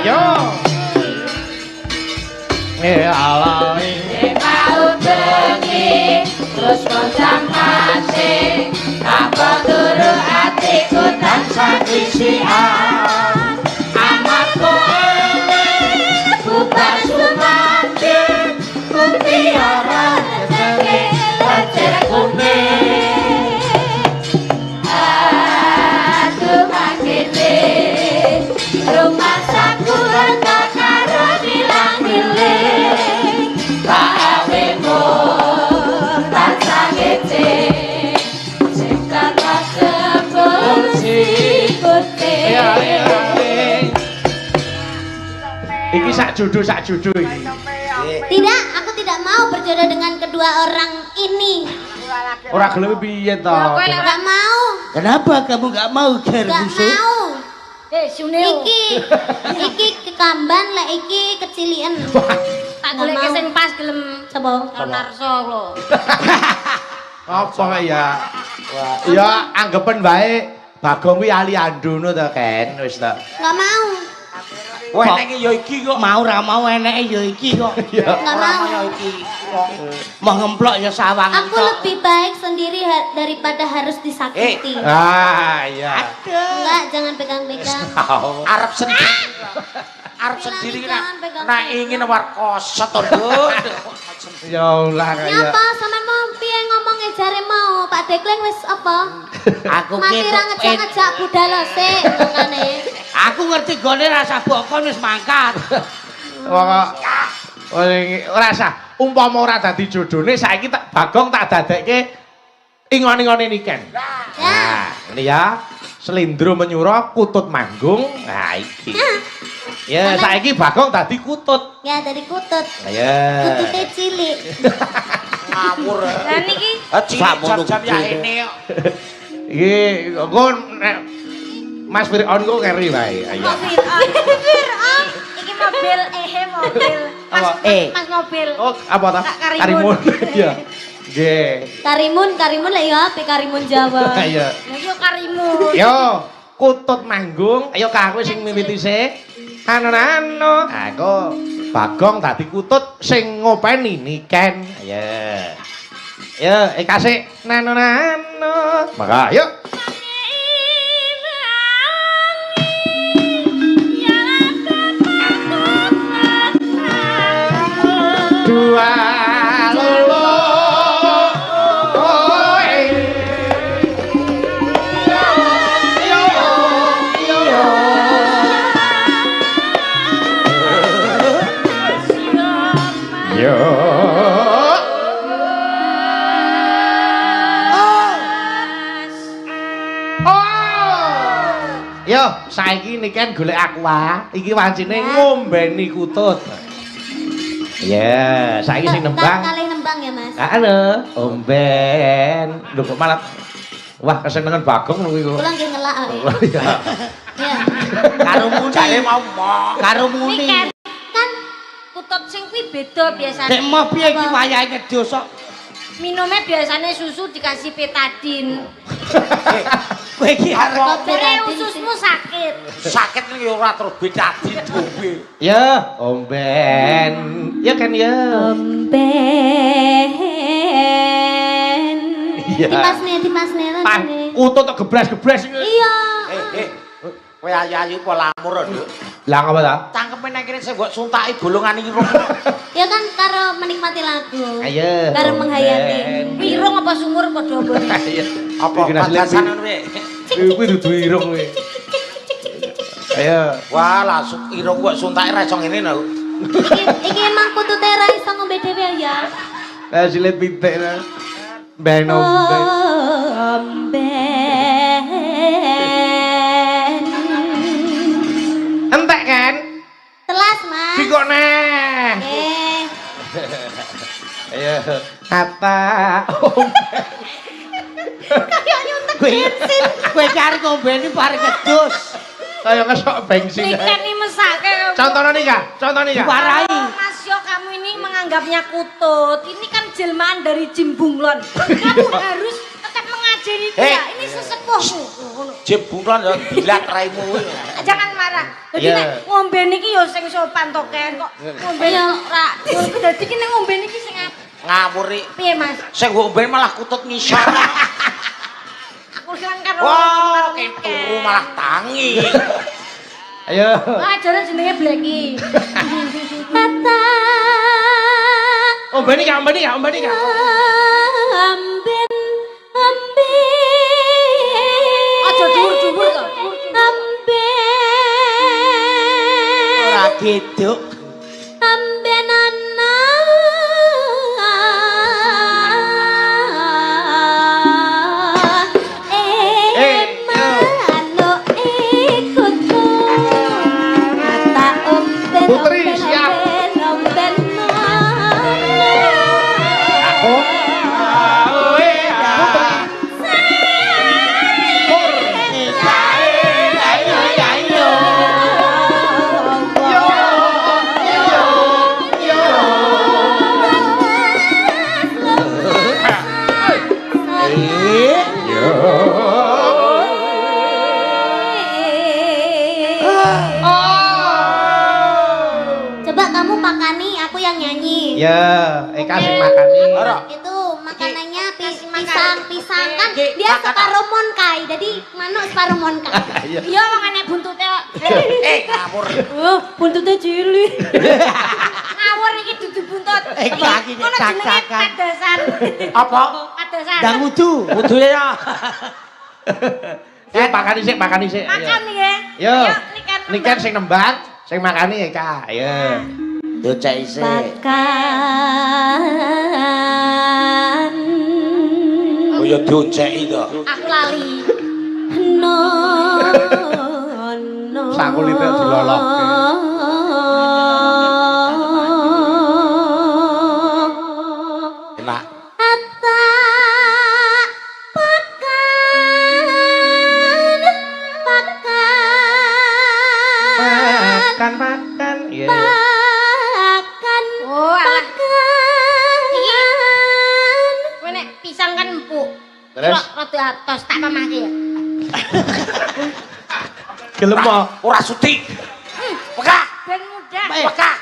Yo. Alami mau bengi terus kocam asing apa turu hatiku tansah isian amat kowe bubar sumati kumpiara rezeki lecer kuning aduh makene rumah saku rendah karo bilang-biling kawemu tansah ngece sing kata sebut sikute iki sak judu iki. Tidak, aku tidak mau berjodoh dengan kedua orang ini. Ora gelem piye to? Enggak mau. Kenapa kamu enggak mau, Ger? Enggak mau. Sunil Iki kekamban lek iki kecilian. tak goleke sing pas gelem Coba. Narso lho. Apa ya? Ya anggepen wae Bagong kuwi ahli andono to, Ken. Wis to. Enggak mau. Wah, eneke ya iki kok. Mau ra mau eneke ya iki kok. Enggak mau. Ya iki. Mau ngemplok ya sawang. Aku lebih baik sendiri daripada harus disakiti. Ah, iya. Enggak, jangan pegang-pegang. Arep sendiri. Arep sendiri nek ingin war koset to, Ya Allah kaya. Nyapa sampean mau piye ngomongnya jare mau Pak Dekleng wis apa? Aku Mati ra ngejak budal sik ngene. Aku ngerti gone rasa bokon wis mangkat. Ora usah. Umpama ora dadi jodone saiki tak Bagong tak dadekke ingon-ingone Niken. Nah, ini ya. Selindro menyura, kutut manggung. Nah, iki. Ya, saiki Bagong dadi kutut. Ya dari kutut. Ya. Kutute cilik. Ngawur. Lah niki Jam-jam ya ini kok. Iki engko nek Mas Fir'aun kok keri wae. Ayo. Fir'aun iki mobil mobil Mas mobil Oh, apa ta? Karimun. Iya. Nggih. Karimun lek yo ape Karimun Jawa. Iya. Lah yo karimun. Yo, kutut manggung. Ayo kowe sing miwiti sik. Anu. Aku Bagong dadi kutut sing ngopeni Niken. Ayo. Yo, kasih nano. Maka yuk. Dua lolo yo yo saiki Niken golek aqua iki wancine ngombeni kutut. Ya, saiki sing nembang. Kalih nembang ya, Mas. Halo, omben. Lho kok malah wah kesenengan Bagong kuwi kok. Kula nggih ngelak kok. Iya. Ya. Karo muni mau karo muni. Kan kutut sing kuwi beda biasane. Dek mau piye iki wayahe ngedos kok. Minumnya biasanya susu dikasih betadin. Kowe iki arep Jare ususmu sakit. sakit ning ora terus betadin dhewe. Ya, omben. Ya kan ya. Omben. Iya. Dipasne Pan, tadi. kutut tok geblas-geblas iki. Iya. Kowe ayu-ayu apa lamur lho. Lah apa ta? Cangkeme nek kene sing mbok suntaki bolongan irung. Ya kan karo menikmati lagu. Ayo. Karo menghayati. Irung apa sumur padha mbone. Apa padasan ngono kuwi. Kuwi dudu irung kuwi. Ayo. Wah, langsung irung kok suntake ra iso ngene lho. Iki emang kutute ra iso ngombe dhewe ya. Lah silet pitik lah. Ben omben. Omben. Entek kan? Telas, Mas. Sikok neh. Nggih. Ayo. Kata omben. Kayak nyuntek bensin. Kowe cari ngombeni parek kedus. Kayak ngesok bensin. Niken iki mesake. Contohnya nih kak, Warai. Mas Yo, kamu ini menganggapnya kutut. Ini kan jelmaan dari Jim Bunglon. Kamu harus tetap mengajari dia. Ini sesepuh ijib buron ya dilat raimu kuwi. Jangan marah. Dadi Iya. nek ngombe niki ya sing sopan to Ken kok. Ngombe ora. Dadi ki nek ngombe niki sing Ngawuri. piye Mas? Sing ngombe malah kutut ngisor. Aku seneng karo Wah, turu malah tangi. Ayo. Ah, jare jenenge Blacky. Kata Ombeni Kak, ombeni Kak, ombeni Kak. amben Aja dhuwur-dhuwur to. Ora geduk. amben ana manuk ikut kata omben Putri, siap. omben Aku. Coba kamu pakani, aku yang nyanyi. Ya, Eka sing makani. Ora. Itu makanannya Kasih makan. pisang kan Ki, dia makan. separuh monkai, jadi manuk separuh monkai. Iya. Iya makane buntute kok. Ngawur. Oh, buntutnya cilik. Ngawur iki dudu buntut. Kaki Ono jenenge cak-cakan. padasan. Apa? Padasan. Ndang wudu. Wudune ya. Sik makani sik, makani sik. Makan nggih. Yo. Ayo niken. Niken sing nembang, sing makani Eka. Ayo. Yo cek isih. Makan. Oh ya dioceki to. Aku lali. No. No. Sakulite dilolokke. Enak. Ata pakan Makan. Iya. pakan Oh, alah. pakan Kowe nek pisang kan empuk. Terus? Kok rada atos tak pamahke ya. Gelem mo. Ora sudi. Pekak. Ben mudah. Pekak.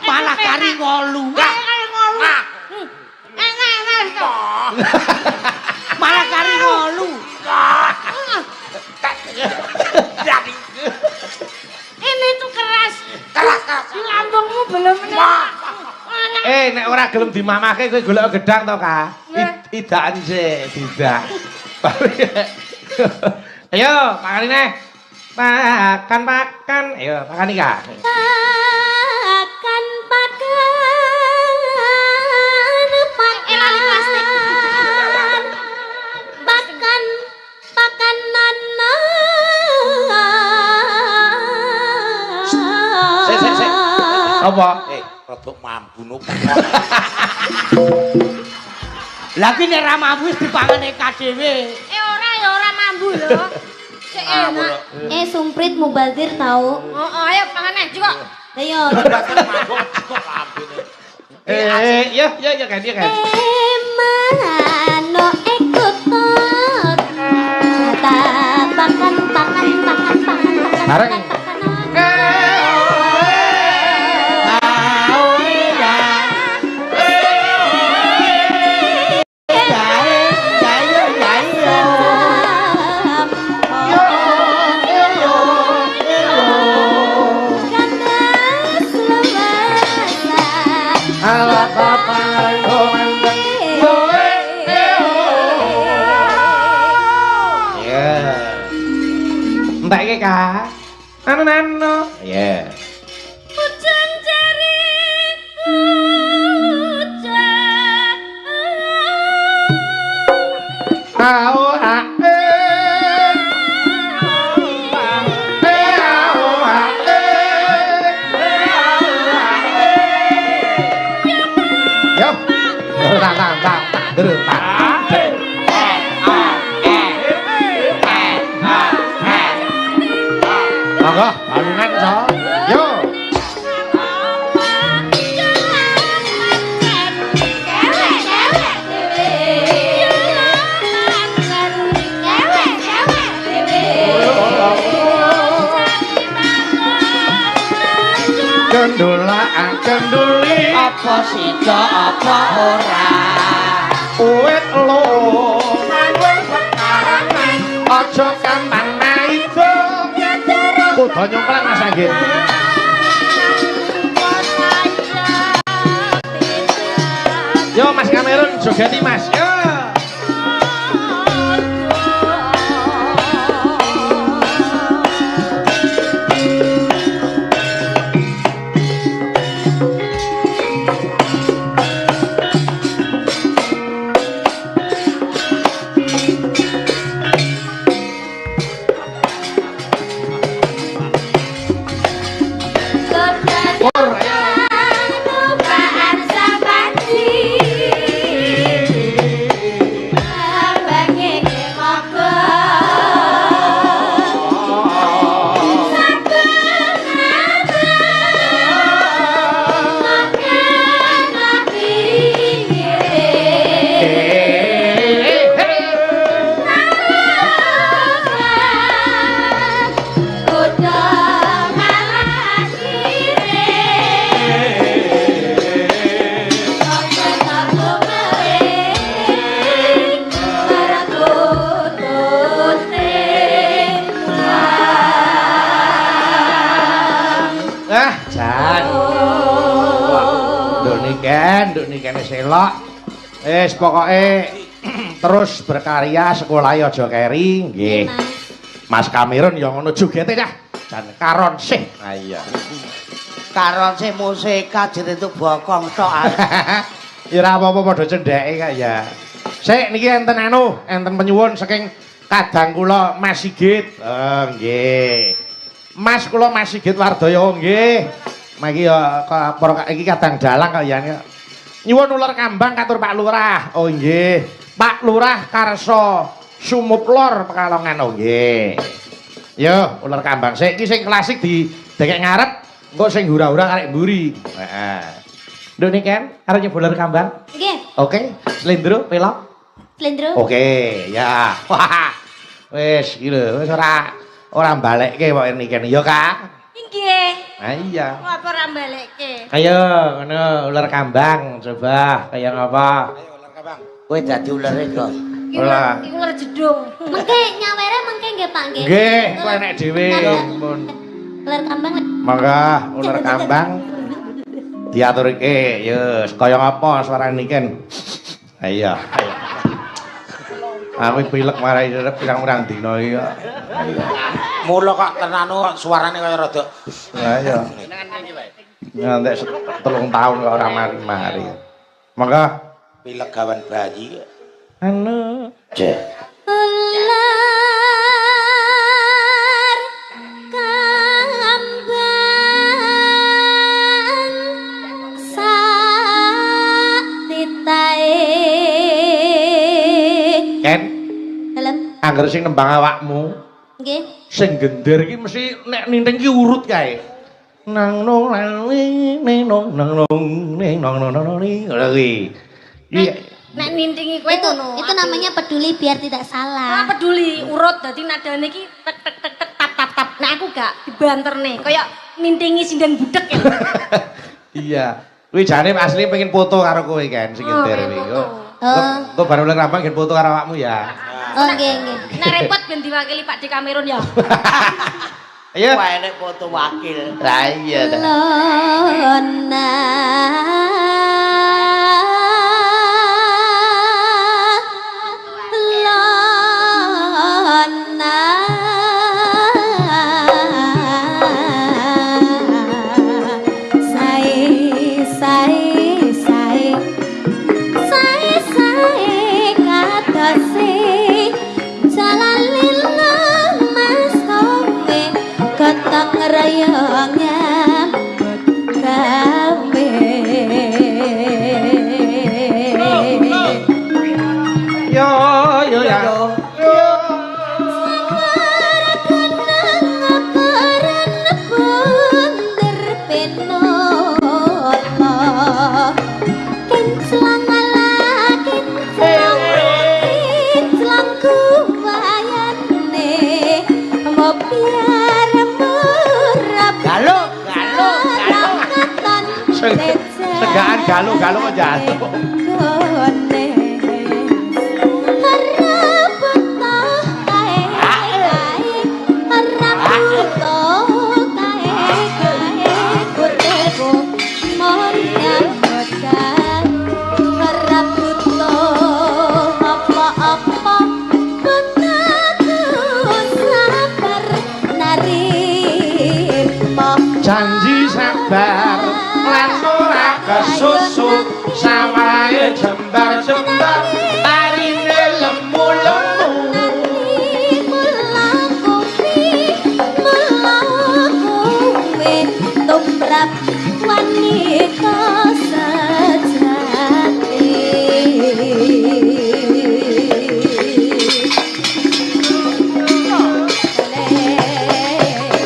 Malah kari ngolu. Kari ngolu. Ah. Enak to. Malah kari ngolu. Jadi Ini tuh keras. keras. Lambungmu belum enak. Nek ora gelem dimamake kowe golek gedang to, Kak? Nggih. Idakan sik, tidak. Ayo, makani neh. Makan. Ayo, makani, Kak. pakan pakanan Sik. Apa? Rodok mambu no. Lah ki nek ra mampu wis dipangan Eka dhewe. Ora mambu lho. Sik enak. Sumprit mubazir tahu. Ayo pangan neh juga. Ayo. Ya kan. Manuk ikut tot. Kata pakan. Bareng. Ala papan komandang. Ya. Entek iki, Kak. Anu. Ya. Hujan jari hujan. Au ha Yo. Tang. Monggo, balungan so. Yo. Kendula kenduli apa sida apa ora uwit lo aja kambang naido kudu nyongklang Mas Anggit yo Mas Kamerun jogeti Mas yo Nduk nikene selok. Wis pokoke terus berkarya sekolah aja keri nggih. Mas Kamerun ya ngono jogete cah. Jan karon sih. Ha iya. karon sih musika jenenge bokong tok. Ya ora apa-apa padha cendheke kak ya. Sik niki enten enten penyuwun saking kadang kula Mas Sigit. Nggih. Mas kula Mas Sigit Wardaya nggih. Maki ya iki kadang dalang kok ya. Nyuwun ular kambang katur Pak Lurah. Oh nggih. Pak Lurah Karso Sumup Lor Pekalongan. Oh nggih. Yo ular kambang sik iki sing klasik didekek ngarep, engko sing hura-hura karek mburi. Heeh. Nduk niken arep nyoba ular kambang? Nggih. Oke, slendro pelok. Slendro. Oke, ya. Wah. Wis iki lho, wis ora balekke kok niken ya, Kak. Nggih. Ah iya. Apa ora balekke? Ayo ngono ular kambang coba kaya ngapa? Ayo ular kambang. Kowe dadi ulere kok. Ular. Iku ular jedung. Mengke nyawere mengke nggih Pak nggih. Nggih, kowe enek dhewe. Mun. Ular kambang. Mangga ular kambang diaturke ya kaya ngapa suarane niken. Ayo, ayo. Aku pilek marai pirang-pirang dina iki kok. Mula kok tenanu suarane kaya rada. Lah iya. Ngantek 3 tahun kok ora mari-mari. Mangga Pilek gawan bayi. anu. Cek. Ular kambang sak titahe. Ken, Dalem. angger sing nembang awakmu, Nggih. sing gender iki mesti nek ninding ki urut kae. Nang nong ning nong nang nong ning nong nong nong ning. Ora kuwi. Iki Nek nintingi kowe Itu namanya peduli biar tidak salah. Ora peduli urut dadi nadane iki tek tek tek tek tap tap tap. Nek aku gak dibanterne kaya nintingi sindang budek ya. iya. Kuwi jane asli pengen foto karo kowe kan sing gender kuwi. Kok baru ulang rambang gen foto karo awakmu ya. Oh nggih nggih. Nek repot ben diwakili Pak D Kamerun ya. Ayo. Kowe enek foto wakil. Lah iya ta. Lona Lona Sae katose jalan lila mas home ketang rayangnya kame Yo yo ya. Galo, galo, galo. galuh njaluk. Janji sabar lan ora kesusu sawahe jembar-jembar tarine lemu-lemu tumrap wanita sejati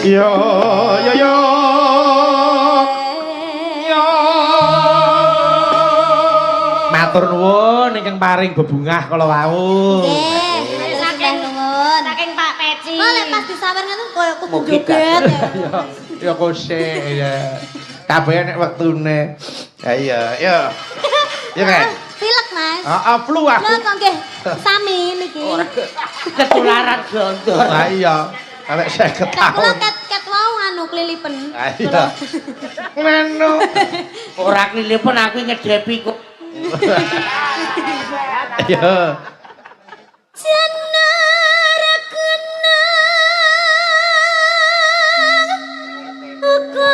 yo yo yo matur nuwun ingkang paring bebungah kala wau. Nggih, saking nuwun. Saking Pak Peci. Kok lek pas disawer ngono koyo kudu Mugi joget Ya kose ya. Kabeh nek wektune. Ya iya, yo. Ya kan? Pilek, Mas. Heeh, flu aku. Lho kok nggih sami niki. Ketularan gondor. Lah iya. Arek 50 Kak kula tahun. ket wau anu klilipen. Ah iya. Menu. Ora klilipen aku ngedepi kok. Ayo. Janara kenang uga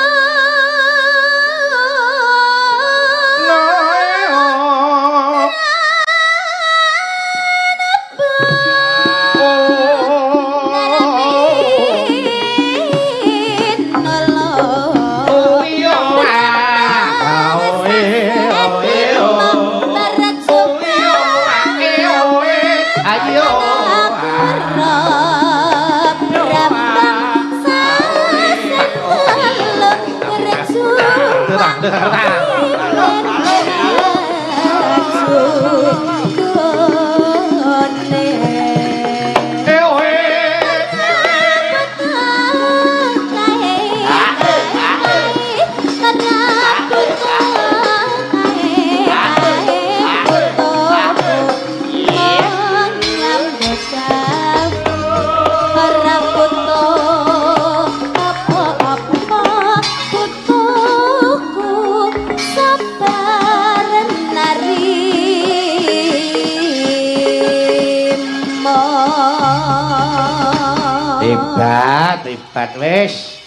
Hebat wis.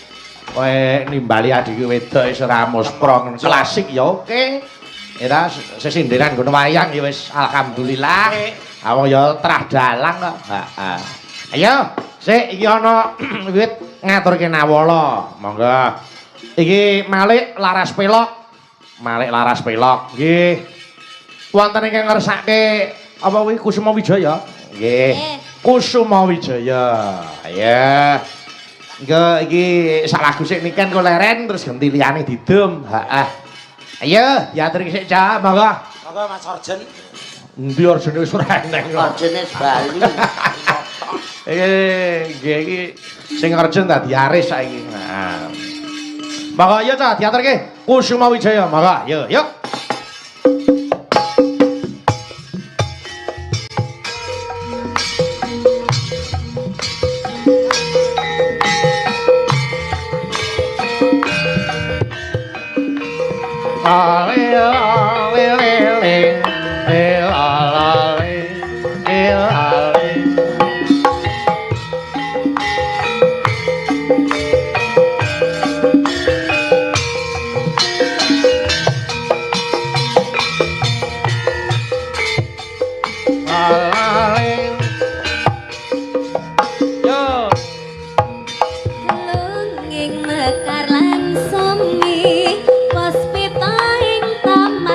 Kowe nimbali adike wedok iso ramus prong klasik ya oke. Era sesindiran ngono wayang ya wis alhamdulillah. Awang ya trah dalang kok. Heeh. Ayo, sik iki ana wit ngaturke nawala. Monggo. Iki Malik laras pelok. Malik laras pelok. Nggih. Wonten ingkang ngersake apa kuwi Kusuma Wijaya? Nggih. Kusuma Wijaya. Ya. Engko iki sak lagu sik niken kok leren terus ganti liyane didum. Heeh. Ayo, diatur sik Cak, monggo. Monggo Mas Orjen. Endi orjene wis ora eneng kok. Jenis Bali. Nggih iki sing Arjun dadi aris saiki. Nah. Monggo ayo Cak, diaturke Kusuma Wijaya. Monggo, yuk, yuk. Lunging mekar lan semi puspita ing taman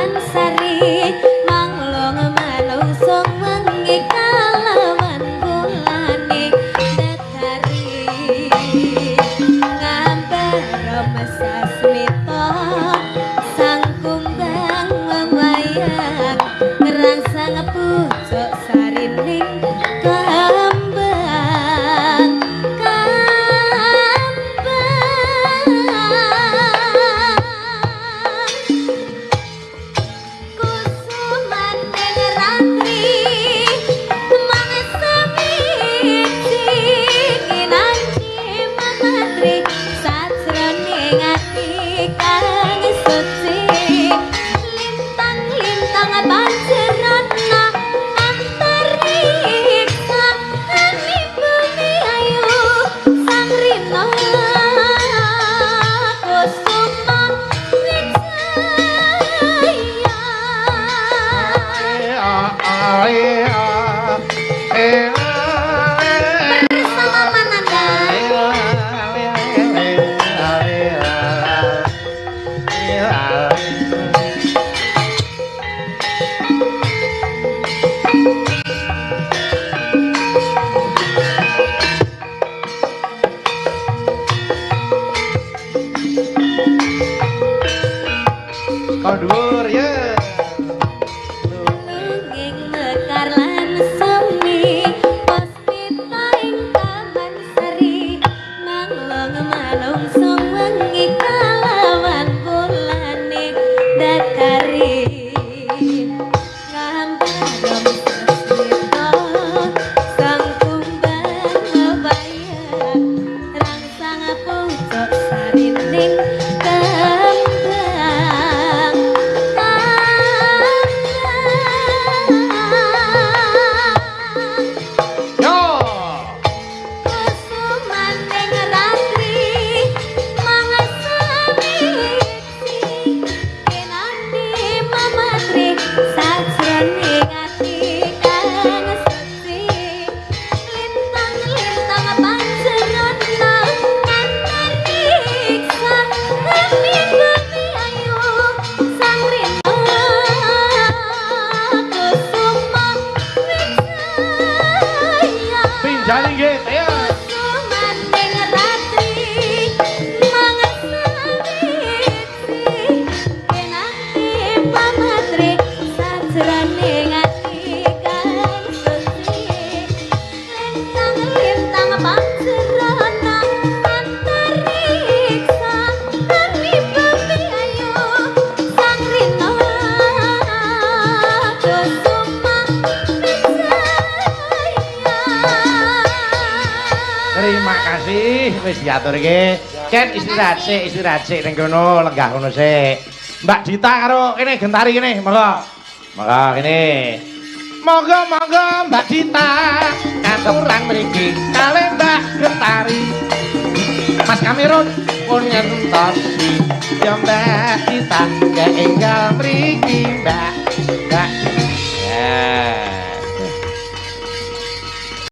wit ayo. Maning ratri mangesawiti kenangi pamatri sajroning ati kang suci lintang-lintang pancerana antariksa kami bumi ayu sang rina kusuma Terima kasih wis diaturke. Ken istirahat sik ning kono, lenggah kono sik. Mbak Dita karo kene Gentari kene, monggo. Monggo kene. Monggo Mbak Dita aturan mriki kalih Mbak Gentari. Mas Kamirun pun ngentosi ya Mbak Dita